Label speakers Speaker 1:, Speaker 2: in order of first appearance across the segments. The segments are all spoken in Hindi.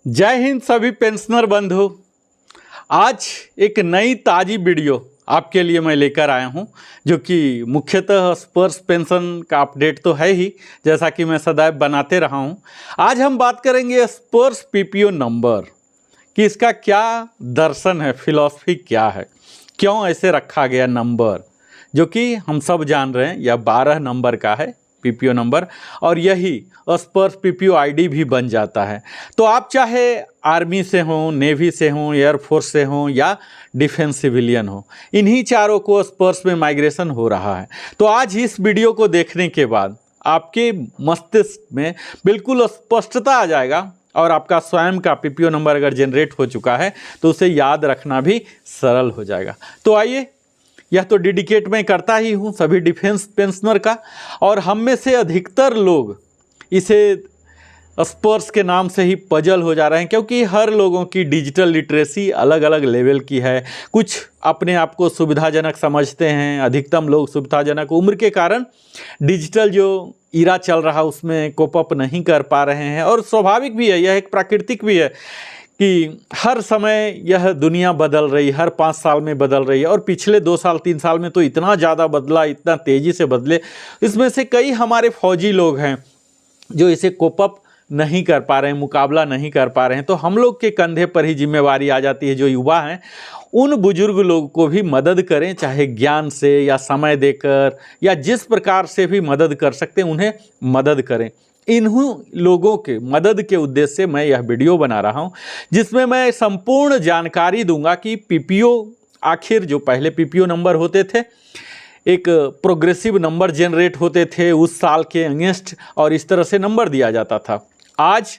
Speaker 1: जय हिंद सभी पेंशनर बंधु। आज एक नई ताज़ी वीडियो आपके लिए मैं लेकर आया हूं, जो कि मुख्यतः स्पर्श पेंशन का अपडेट तो है ही, जैसा कि मैं सदैव बनाते रहा हूं। आज हम बात करेंगे स्पर्श पीपीओ नंबर कि इसका क्या दर्शन है, फिलॉसफी क्या है, क्यों ऐसे रखा गया नंबर, जो कि हम सब जान रहे हैं यह 12 नंबर का है पीपीओ नंबर, और यही स्पर्श पीपीओ आईडी भी बन जाता है। तो आप चाहे आर्मी से हों, नेवी से हों, एयरफोर्स से हों या डिफेंस सिविलियन हो, इन्हीं चारों को स्पर्श में माइग्रेशन हो रहा है। तो आज इस वीडियो को देखने के बाद आपके मस्तिष्क में बिल्कुल स्पष्टता आ जाएगा, और आपका स्वयं का पीपीओ नंबर अगर जनरेट हो चुका है तो उसे याद रखना भी सरल हो जाएगा। तो आइए, यह तो डेडिकेट मैं करता ही हूँ सभी डिफेंस पेंशनर का, और हम में से अधिकतर लोग इसे स्पर्श के नाम से ही पजल हो जा रहे हैं, क्योंकि हर लोगों की डिजिटल लिटरेसी अलग अलग लेवल की है। कुछ अपने आप को सुविधाजनक समझते हैं, अधिकतम लोग सुविधाजनक उम्र के कारण डिजिटल जो इरा चल रहा उसमें कोप अप नहीं कर पा रहे हैं, और स्वाभाविक भी है, यह एक प्राकृतिक भी है कि हर समय यह दुनिया बदल रही, हर 5 साल में बदल रही है, और पिछले 2 साल 3 साल में तो इतना ज़्यादा बदला, इतना तेज़ी से बदले। इसमें से कई हमारे फौजी लोग हैं जो इसे कोप अप नहीं कर पा रहे हैं, मुकाबला नहीं कर पा रहे हैं। तो हम लोग के कंधे पर ही जिम्मेवारी आ जाती है, जो युवा हैं उन बुजुर्ग लोगों को भी मदद करें, चाहे ज्ञान से या समय देकर या जिस प्रकार से भी मदद कर सकते हैं उन्हें मदद करें। इन्हीं लोगों के मदद के उद्देश्य से मैं यह वीडियो बना रहा हूं, जिसमें मैं संपूर्ण जानकारी दूंगा कि पीपीओ आखिर, जो पहले पीपीओ नंबर होते थे, एक प्रोग्रेसिव नंबर जनरेट होते थे उस साल के अगेंस्ट, और इस तरह से नंबर दिया जाता था। आज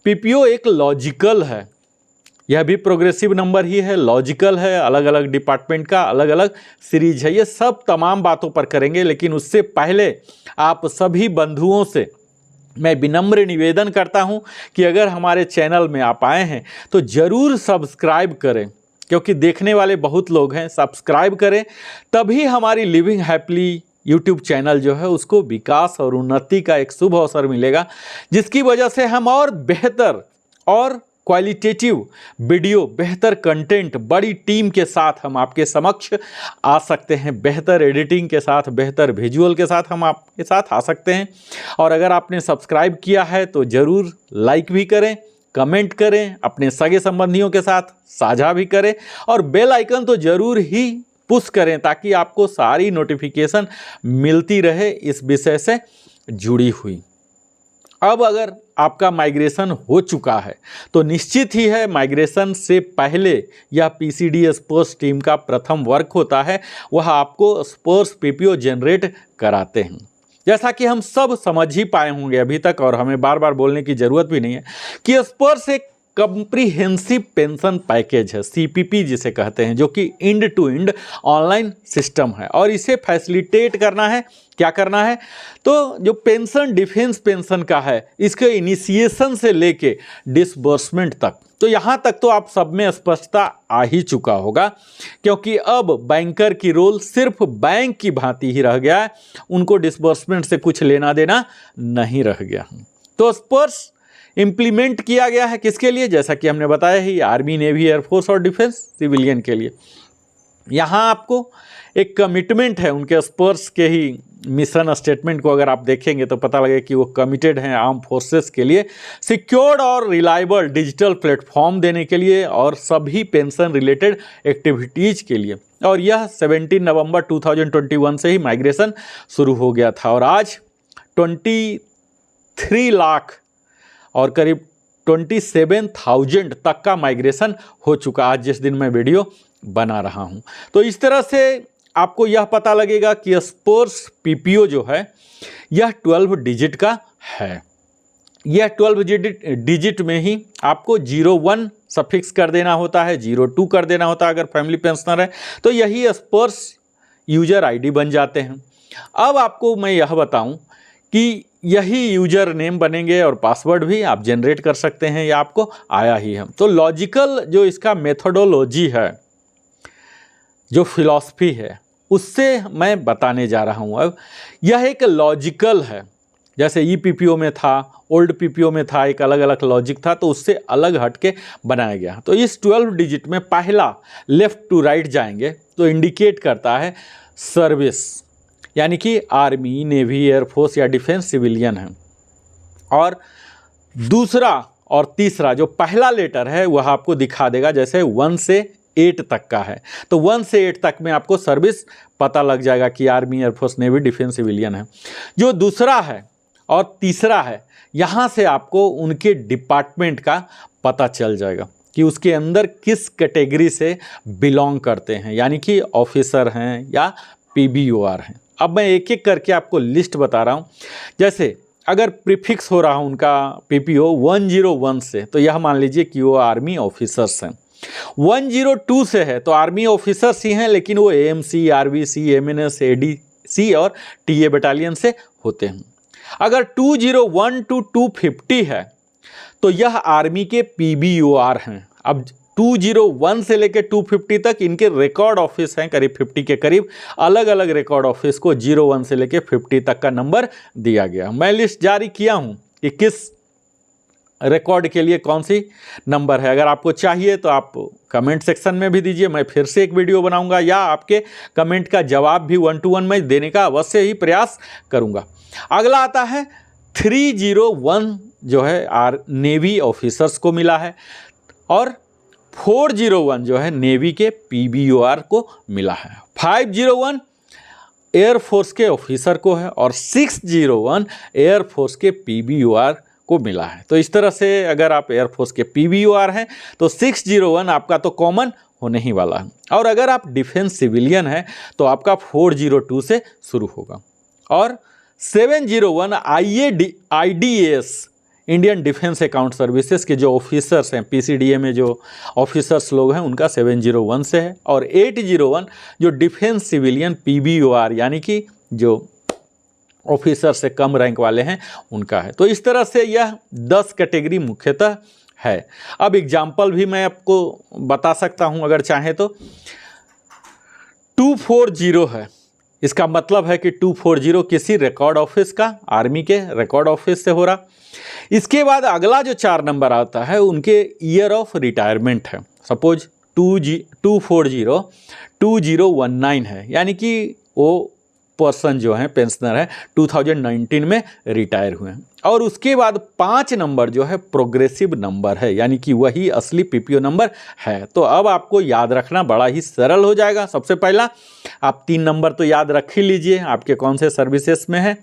Speaker 1: पीपीओ एक लॉजिकल है, यह भी प्रोग्रेसिव नंबर ही है, लॉजिकल है, अलग अलग डिपार्टमेंट का अलग अलग सीरीज है। ये सब तमाम बातों पर करेंगे, लेकिन उससे पहले आप सभी बंधुओं से मैं विनम्र निवेदन करता हूं कि अगर हमारे चैनल में आप आए हैं तो ज़रूर सब्सक्राइब करें, क्योंकि देखने वाले बहुत लोग हैं। सब्सक्राइब करें, तभी हमारी लिविंग हैप्पीली यूट्यूब चैनल जो है उसको विकास और उन्नति का एक शुभ अवसर मिलेगा, जिसकी वजह से हम और बेहतर और क्वालिटेटिव वीडियो, बेहतर कंटेंट, बड़ी टीम के साथ हम आपके समक्ष आ सकते हैं। बेहतर एडिटिंग के साथ, बेहतर विजुअल के साथ हम आपके साथ आ सकते हैं। और अगर आपने सब्सक्राइब किया है तो ज़रूर लाइक भी करें, कमेंट करें, अपने सगे संबंधियों के साथ साझा भी करें, और बेल आइकन तो ज़रूर ही पुश करें, ताकि आपको सारी नोटिफिकेशन मिलती रहे इस विषय से जुड़ी हुई। अब अगर आपका माइग्रेशन हो चुका है तो निश्चित ही है, माइग्रेशन से पहले यह पीसीडी स्पर्श टीम का प्रथम वर्क होता है, वह आपको स्पर्श पीपीओ जनरेट कराते हैं। जैसा कि हम सब समझ ही पाए होंगे अभी तक, और हमें बार बार बोलने की ज़रूरत भी नहीं है कि स्पर्श एक कम्प्रीहेंसिव पेंशन पैकेज है, सीपीपी जिसे कहते हैं, जो कि end to end online system है, और इसे फैसिलिटेट करना है। क्या करना है? तो जो पेंशन डिफेंस पेंशन का है, इसके इनिशिएशन से लेके डिसबर्समेंट तक, तो यहाँ तक तो आप सब में स्पष्टता आ ही चुका होगा, क्योंकि अब बैंकर की रोल सिर्फ बैंक की भांति ही रह गया है, उनको डिसबर्समेंट से कुछ लेना देना नहीं रह गया। तो स्पर्श इम्प्लीमेंट किया गया है किसके लिए? जैसा कि हमने बताया ही, आर्मी, नेवी, एयरफोर्स और डिफेंस सिविलियन के लिए। यहाँ आपको एक कमिटमेंट है उनके स्पर्श के ही मिशन स्टेटमेंट को अगर आप देखेंगे तो पता लगे कि वो कमिटेड हैं आर्म फोर्सेस के लिए सिक्योर्ड और रिलायबल डिजिटल प्लेटफॉर्म देने के लिए, और सभी पेंशन रिलेटेड एक्टिविटीज़ के लिए। और यह 17 नवंबर 2021 से ही माइग्रेशन शुरू हो गया था, और आज 23 लाख और करीब 27,000 तक का माइग्रेशन हो चुका आज जिस दिन मैं वीडियो बना रहा हूं। तो इस तरह से आपको यह पता लगेगा कि स्पर्श पीपीओ जो है यह 12 डिजिट का है। यह 12 डिजिट में ही आपको 01 सफिक्स कर देना होता है, 02 कर देना होता है अगर फैमिली पेंशनर है, तो यही स्पर्श यूजर आईडी बन जाते हैं। अब आपको मैं यह बताऊं कि यही यूजर नेम बनेंगे, और पासवर्ड भी आप जनरेट कर सकते हैं, या आपको आया ही है। तो लॉजिकल जो इसका मेथोडोलॉजी है, जो फिलॉसफी है, उससे मैं बताने जा रहा हूं। अब यह एक लॉजिकल है जैसे ई पीपीओ में था, ओल्ड पीपीओ में था, एक अलग अलग लॉजिक था, तो उससे अलग हटके बनाया गया। तो इस 12 डिजिट में पहला लेफ्ट टू राइट जाएंगे तो इंडिकेट करता है सर्विस, यानी कि आर्मी, नेवी, एयरफोर्स या डिफेंस सिविलियन है। और दूसरा और तीसरा जो पहला लेटर है वह आपको दिखा देगा, जैसे 1 से 8 तक का है तो 1 से 8 तक में आपको सर्विस पता लग जाएगा कि army, air force, navy, defence civilian है। जो दूसरा है और तीसरा है, यहाँ से आपको उनके डिपार्टमेंट का पता चल जाएगा कि उसके अंदर किस कैटेगरी से बिलोंग करते हैं, यानी कि ऑफिसर हैं या पीबीओआर हैं। अब मैं एक एक करके आपको लिस्ट बता रहा हूँ। जैसे अगर प्रीफिक्स हो रहा उनका पीपीओ 101 से, तो यह मान लीजिए कि वो आर्मी ऑफिसर्स हैं। 102 से है तो आर्मी ऑफिसर्स ही हैं, लेकिन वो एएमसी, आरवीसी, एमएनएस, एडीसी और टीए बटालियन से होते हैं। अगर 201 to 250 है तो यह आर्मी के पीबीओआर हैं। अब 201 से लेकर 250 तक इनके रिकॉर्ड ऑफिस हैं, करीब 50 के करीब अलग अलग रिकॉर्ड ऑफिस को 01 से लेकर 50 तक का नंबर दिया गया। मैं लिस्ट जारी किया हूं कि किस रिकॉर्ड के लिए कौन सी नंबर है। अगर आपको चाहिए तो आप कमेंट सेक्शन में भी दीजिए, मैं फिर से एक वीडियो बनाऊंगा या आपके कमेंट का जवाब भी 1 to 1 में देने का अवश्य ही प्रयास करूंगा। अगला आता है 301 जो है नेवी ऑफिसर्स को मिला है, और 401 जो है नेवी के पीबीओआर को मिला है। 501 एयरफोर्स के ऑफिसर को है और 601 एयरफोर्स के पीबीओआर को मिला है। तो इस तरह से अगर आप एयरफोर्स के पीबीओआर हैं तो 601 आपका तो कॉमन होने ही वाला है, और अगर आप डिफेंस सिविलियन हैं तो आपका 402 से शुरू होगा। और 701 IDs Indian defence account services के जो ऑफिसर्स हैं, पीसीडीए में जो ऑफिसर्स लोग हैं उनका 701 से है। और 801 जो डिफेंस सिविलियन पीबीओआर यानी कि जो ऑफिसर से कम रैंक वाले हैं उनका है। तो इस तरह से यह 10 कैटेगरी मुख्यतः है। अब एग्जाम्पल भी मैं आपको बता सकता हूं अगर चाहें तो। 240 है, इसका मतलब है कि 240 किसी रिकॉर्ड ऑफिस का, आर्मी के रिकॉर्ड ऑफिस से हो रहा। इसके बाद अगला जो 4 नंबर आता है उनके ईयर ऑफ रिटायरमेंट है। सपोज 240 2019 है, यानी कि वो पर्सन जो है पेंशनर है 2019 में रिटायर हुए हैं। और उसके बाद 5 नंबर जो है प्रोग्रेसिव नंबर है, यानी कि वही असली पीपीओ नंबर है। तो अब आपको याद रखना बड़ा ही सरल हो जाएगा। सबसे पहला आप 3 नंबर तो याद रख ही लीजिए, आपके कौन से सर्विसेज में है,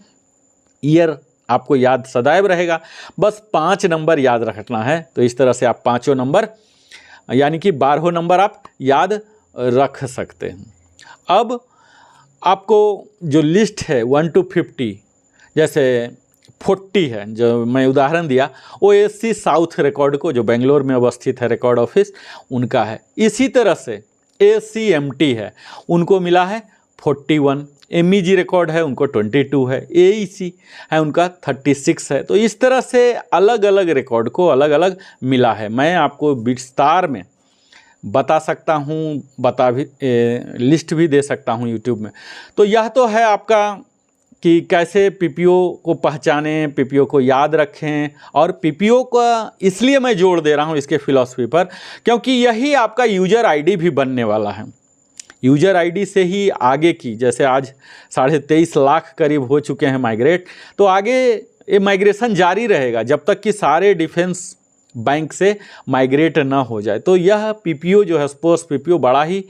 Speaker 1: ईयर आपको याद सदैव रहेगा, बस 5 नंबर याद रखना है। तो इस तरह से आप 5 नंबर यानी कि 12 नंबर आप याद रख सकते हैं। अब आपको जो लिस्ट है 1 to 50, जैसे 40 है जो मैं उदाहरण दिया, वो एएससी साउथ रिकॉर्ड को जो बेंगलोर में अवस्थित है रिकॉर्ड ऑफिस उनका है। इसी तरह से एएससी एमटी है, उनको मिला है 41। एमईजी रिकॉर्ड है उनको 22 है। एईसी है उनका 36 है। तो इस तरह से अलग अलग रिकॉर्ड को अलग अलग मिला है। मैं आपको विस्तार में बता सकता हूँ, लिस्ट भी दे सकता हूँ यूट्यूब में। तो यह तो है आपका कि कैसे पीपीओ को पहचानें, पीपीओ को याद रखें। और पीपीओ का इसलिए मैं जोड़ दे रहा हूँ इसके फिलॉसफी पर, क्योंकि यही आपका यूजर आईडी भी बनने वाला है। यूजर आईडी से ही आगे की, जैसे आज 23.5 लाख करीब हो चुके हैं माइग्रेट, तो आगे ये माइग्रेशन जारी रहेगा जब तक कि सारे डिफेंस बैंक से माइग्रेट ना हो जाए। तो यह पीपीओ जो है स्पोर्ट्स पीपीओ बड़ा ही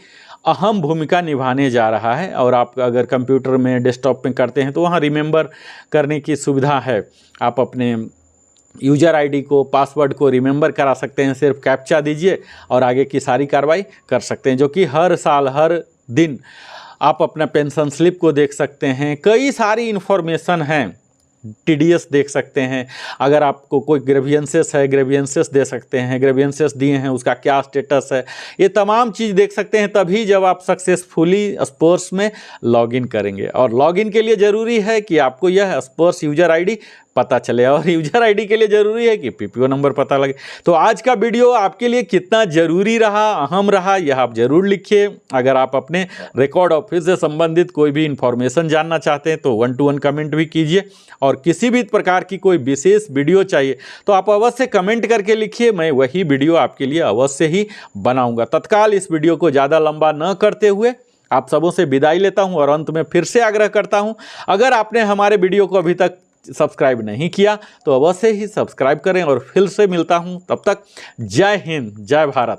Speaker 1: अहम भूमिका निभाने जा रहा है। और आप अगर कंप्यूटर में, डेस्कटॉप में करते हैं तो वहाँ रिमेंबर करने की सुविधा है। आप अपने यूजर आईडी को, पासवर्ड को रिमेंबर करा सकते हैं, सिर्फ कैप्चा दीजिए और आगे की सारी कार्रवाई कर सकते हैं, जो कि हर साल हर दिन आप अपना पेंशन स्लिप को देख सकते हैं। कई सारी इन्फॉर्मेशन हैं, टीडीएस देख सकते हैं। अगर आपको कोई ग्रेवियंसेस है, ग्रेवियंसेस दे सकते हैं, ग्रेवियंसेस दिए हैं उसका क्या स्टेटस है, ये तमाम चीज़ देख सकते हैं तभी जब आप सक्सेसफुली स्पोर्ट्स में लॉगिन करेंगे। और लॉगिन के लिए ज़रूरी है कि आपको यह स्पोर्ट्स यूजर आईडी पता चले। और यूजर आईडी के लिए ज़रूरी है कि पीपीओ नंबर पता लगे। तो आज का वीडियो आपके लिए कितना ज़रूरी रहा, अहम रहा, यह आप ज़रूर लिखिए। अगर आप अपने रिकॉर्ड ऑफिस से संबंधित कोई भी इंफॉर्मेशन जानना चाहते हैं तो 1 to 1 कमेंट भी कीजिए। और किसी भी प्रकार की कोई विशेष वीडियो चाहिए तो आप अवश्य कमेंट करके लिखिए, मैं वही वीडियो आपके लिए अवश्य ही बनाऊंगा। तत्काल इस वीडियो को ज़्यादा लंबा न करते हुए आप सबों से विदाई लेता हूं और अंत में फिर से आग्रह करता हूं, अगर आपने हमारे वीडियो को अभी तक सब्सक्राइब नहीं किया तो अवश्य ही सब्सक्राइब करें। और फिर से मिलता हूं, तब तक जय हिंद, जय भारत।